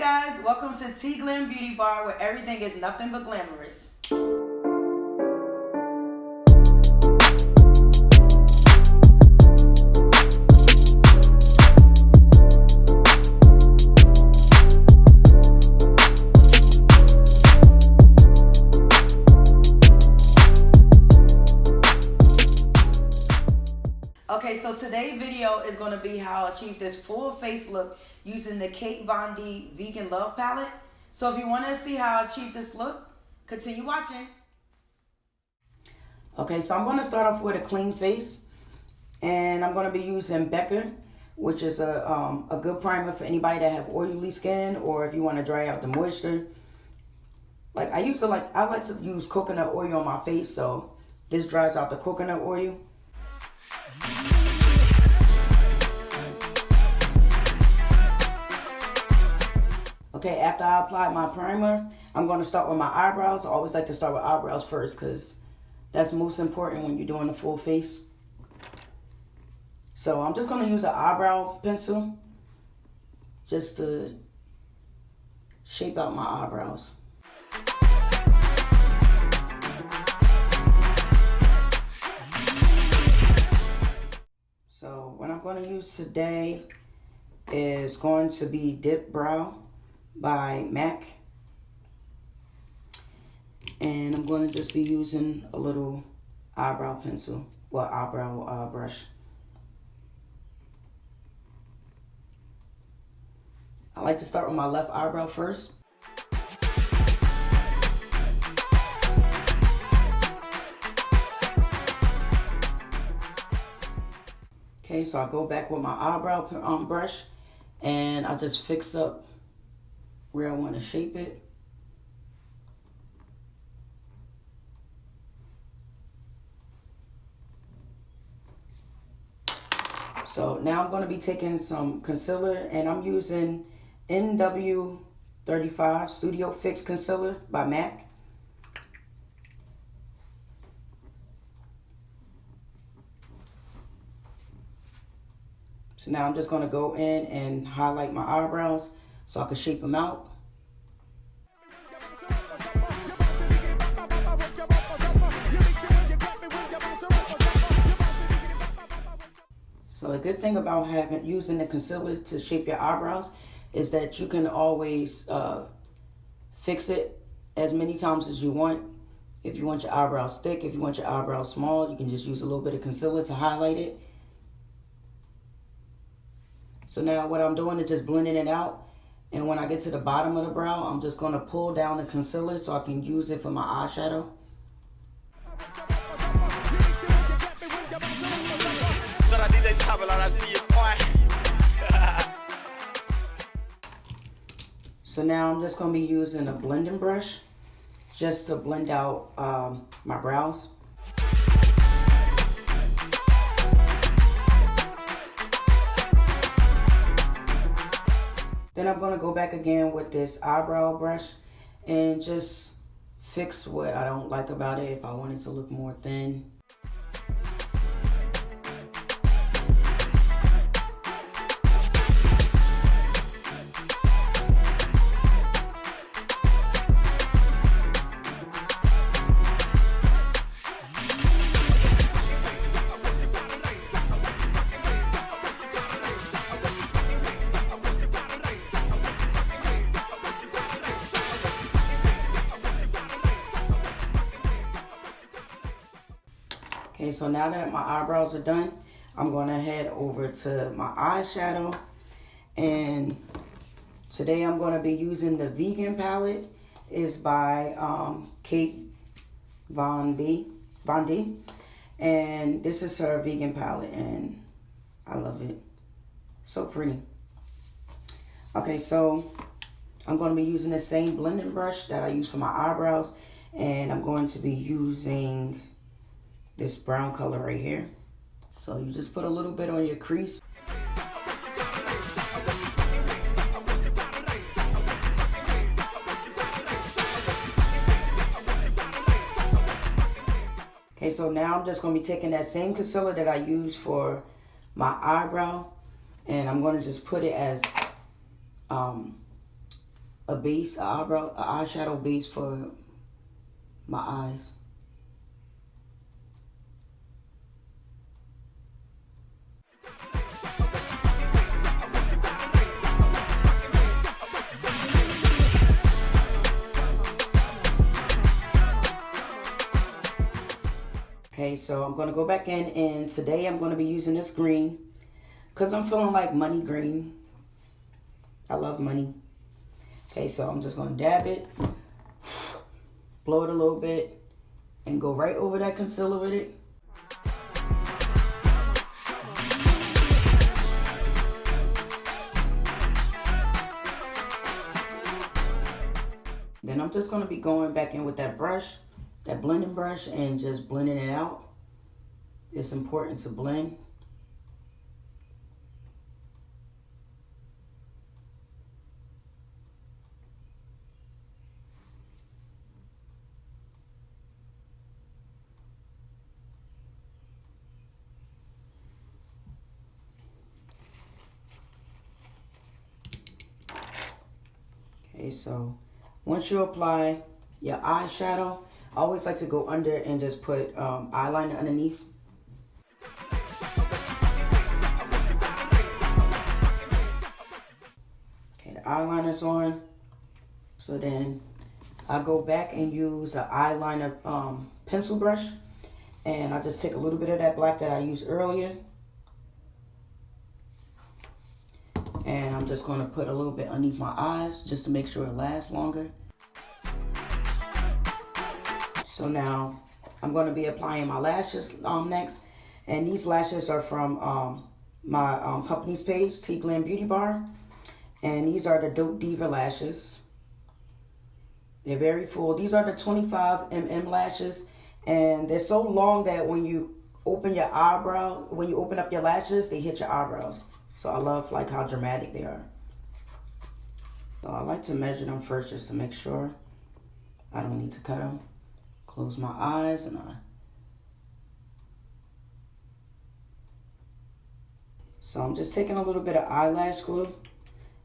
guys, welcome to T Glam Beauty Bar, where everything is nothing but glamorous. Okay, so today's video is going to be how I achieve this full face look using the Kate Von D Vegan Love Palette. So if you want to see how I achieve this look, continue watching. Okay, so I'm going to start off with a clean face. And I'm going to be using Becker, which is a good primer for anybody that have oily skin or if you want to dry out the moisture. I like to use coconut oil on my face, so this dries out the coconut oil. Okay, after I apply my primer, I'm going to start with my eyebrows. I always like to start with eyebrows first because that's most important when you're doing the full face. So I'm just going to use an eyebrow pencil just to shape out my eyebrows. So what I'm going to use today is going to be Dip Brow by MAC, and I'm going to just be using a little eyebrow pencil, eyebrow brush. I like to start with my left eyebrow first. Okay, so I go back with my eyebrow brush and I just fix up where I want to shape it. So now I'm going to be taking some concealer, and I'm using NW35 Studio Fix Concealer by MAC. So now I'm just going to go in and highlight my eyebrows so I can shape them out. So the good thing about using the concealer to shape your eyebrows is that you can always fix it as many times as you want. If you want your eyebrows thick, if you want your eyebrows small, you can just use a little bit of concealer to highlight it. So now what I'm doing is just blending it out. And when I get to the bottom of the brow, I'm just going to pull down the concealer so I can use it for my eyeshadow. So now I'm just going to be using a blending brush just to blend out my brows. Then I'm going to go back again with this eyebrow brush and just fix what I don't like about it, if I want it to look more thin. Okay, so now that my eyebrows are done, I'm going to head over to my eyeshadow. And today I'm going to be using the Vegan palette. It's by Kate Von D. And this is her vegan palette, and I love it. So pretty. Okay, so I'm going to be using the same blending brush that I use for my eyebrows. And I'm going to be using this brown color right here. So you just put a little bit on your crease. Okay, so now I'm just going to be taking that same concealer that I used for my eyebrow, and I'm going to just put it as a base, an eyeshadow base for my eyes. Okay, so I'm going to go back in, and today I'm going to be using this green because I'm feeling like money green. I love money. Okay, so I'm just going to dab it, blow it a little bit, and go right over that concealer with it. Then I'm just going to be going back in with that brush, that blending brush, and just blending it out. It's important to blend. Okay, so once you apply your eyeshadow, I always like to go under and just put eyeliner underneath. Okay, the eyeliner's on. So then I go back and use an eyeliner pencil brush, and I just take a little bit of that black that I used earlier, and I'm just going to put a little bit underneath my eyes just to make sure it lasts longer. So now I'm going to be applying my lashes next, and these lashes are from my company's page, T Glam Beauty Bar, and these are the Dope Diva lashes. They're very full. These are the 25mm lashes, and they're so long that when you open your eyebrows, when you open up your lashes, they hit your eyebrows. So I love like how dramatic they are. So I like to measure them first just to make sure I don't need to cut them. Close my eyes and So I'm just taking a little bit of eyelash glue,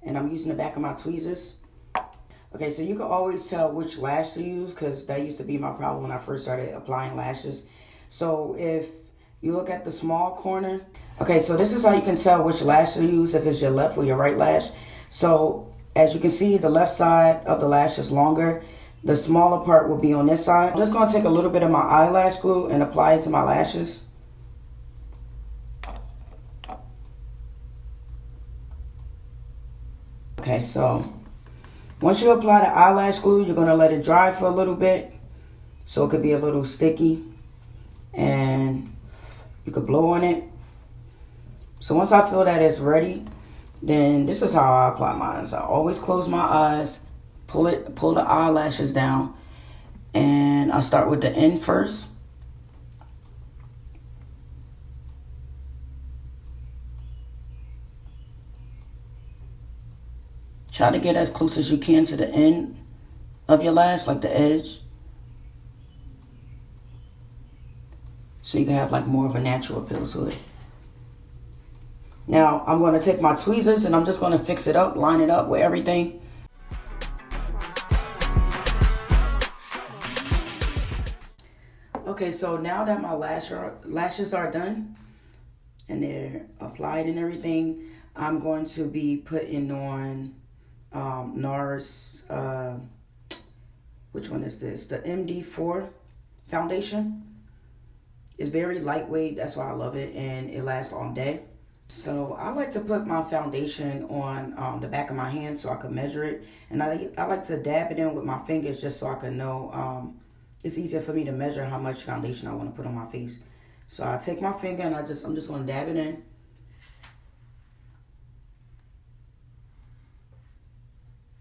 and I'm using the back of my tweezers. Okay, so you can always tell which lash to use, because that used to be my problem when I first started applying lashes. So if you look at the small corner, okay, so this is how you can tell which lash to use, if it's your left or your right lash. So as you can see, the left side of the lash is longer. The smaller part will be on this side. I'm just going to take a little bit of my eyelash glue and apply it to my lashes. Okay, so once you apply the eyelash glue, you're going to let it dry for a little bit, so it could be a little sticky, and you could blow on it. So once I feel that it's ready, then this is how I apply mine. So I always close my eyes, pull the eyelashes down, and I start with the end first. Try to get as close as you can to the end of your lash, like the edge, so you can have like more of a natural appeal to it. Now I'm going to take my tweezers and I'm just going to fix it up, line it up with everything. Okay, so now that my lashes are done and they're applied and everything, I'm going to be putting on NARS, which one is this? The MD4 foundation. It's very lightweight, that's why I love it, and it lasts all day. So I like to put my foundation on the back of my hand so I can measure it, and I like to dab it in with my fingers just so I can know. It's easier for me to measure how much foundation I want to put on my face. So I take my finger and I'm just going to dab it in.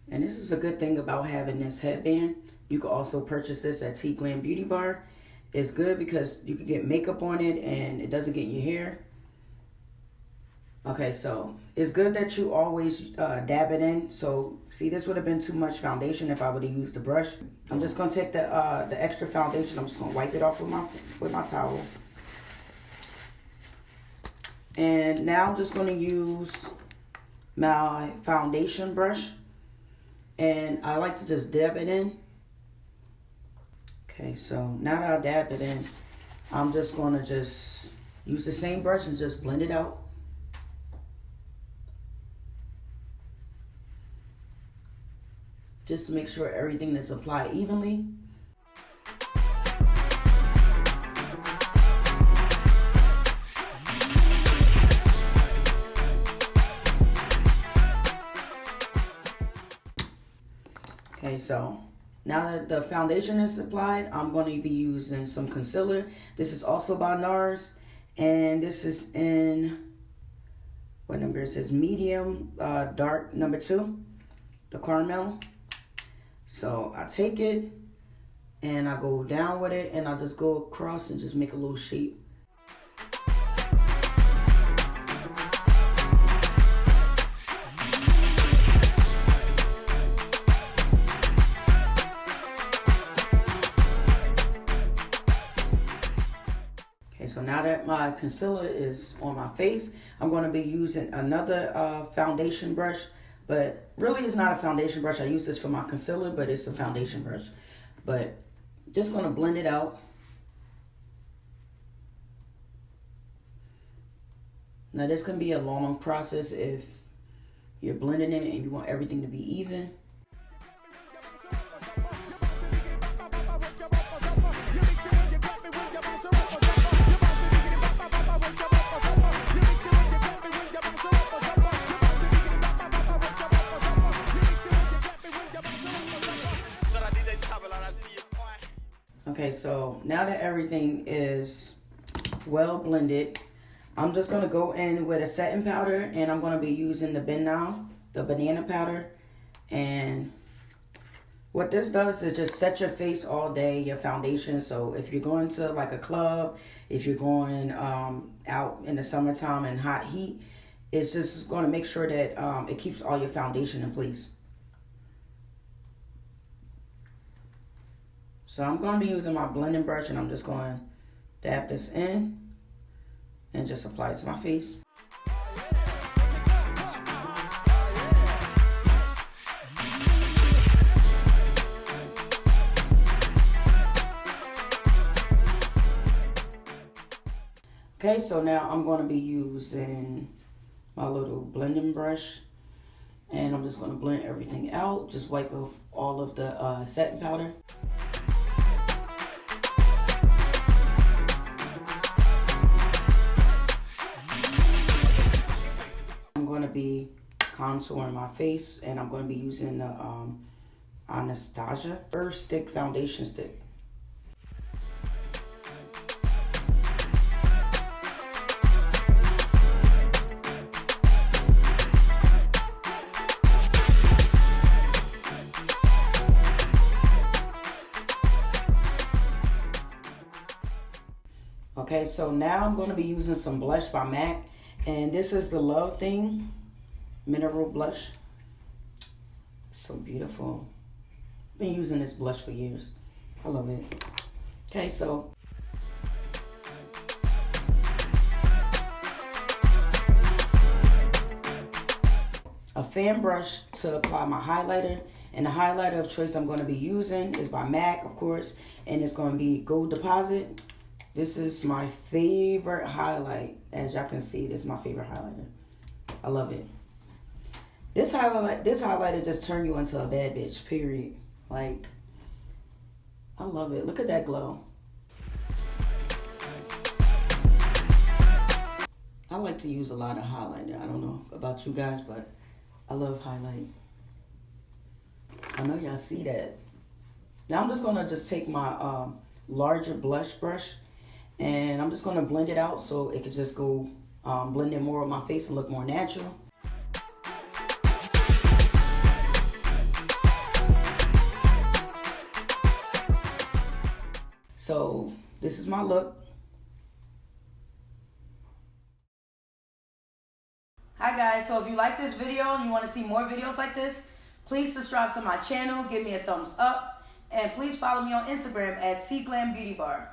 And this is a good thing about having this headband. You can also purchase this at T Glam Beauty Bar. It's good because you can get makeup on it and it doesn't get in your hair. Okay, so it's good that you always dab it in. So see, this would have been too much foundation if I would have used the brush. I'm just going to take the extra foundation. I'm just going to wipe it off with my towel. And now I'm just going to use my foundation brush. And I like to just dab it in. Okay, so now that I dabbed it in, I'm just going to just use the same brush and just blend it out. Just to make sure everything is applied evenly. Okay, so now that the foundation is applied, I'm going to be using some concealer. This is also by NARS, and this is in, what number? It says medium dark number 2, the caramel. So I take it and I go down with it, and I just go across and just make a little shape. Okay, so now that my concealer is on my face, I'm going to be using another foundation brush. But really, it's not a foundation brush. I use this for my concealer, but it's a foundation brush. But just going to blend it out. Now, this can be a long process if you're blending it and you want everything to be even. Okay, so now that everything is well blended, I'm just going to go in with a setting powder, and I'm going to be using the banana powder. And what this does is just set your face all day, your foundation. So if you're going to like a club, if you're going out in the summertime in hot heat, it's just going to make sure that it keeps all your foundation in place. So I'm going to be using my blending brush, and I'm just going to dab this in and just apply it to my face. Okay, so now I'm going to be using my little blending brush, and I'm just going to blend everything out. Just wipe off all of the setting powder. I'm going to be contouring my face, and I'm going to be using the Anastasia Earth Stick Foundation Stick. Okay, so now I'm going to be using some blush by MAC, and this is the Love Thing Mineral Blush. So beautiful. Been using this blush for years. I love it. Okay, so a fan brush to apply my highlighter, and the highlighter of choice I'm going to be using is by MAC, of course, and it's going to be Gold Deposit. This is my favorite highlight. As y'all can see, this is my favorite highlighter. I love it. This highlighter just turned you into a bad bitch, period. Like, I love it. Look at that glow. I like to use a lot of highlighter. I don't know about you guys, but I love highlight. I know y'all see that. Now I'm just going to just take my larger blush brush, and I'm just going to blend it out so it could just go blend in more with my face and look more natural. So this is my look. Hi guys, so if you like this video and you want to see more videos like this, please subscribe to my channel, give me a thumbs up, and please follow me on Instagram at TGlamBeautyBar.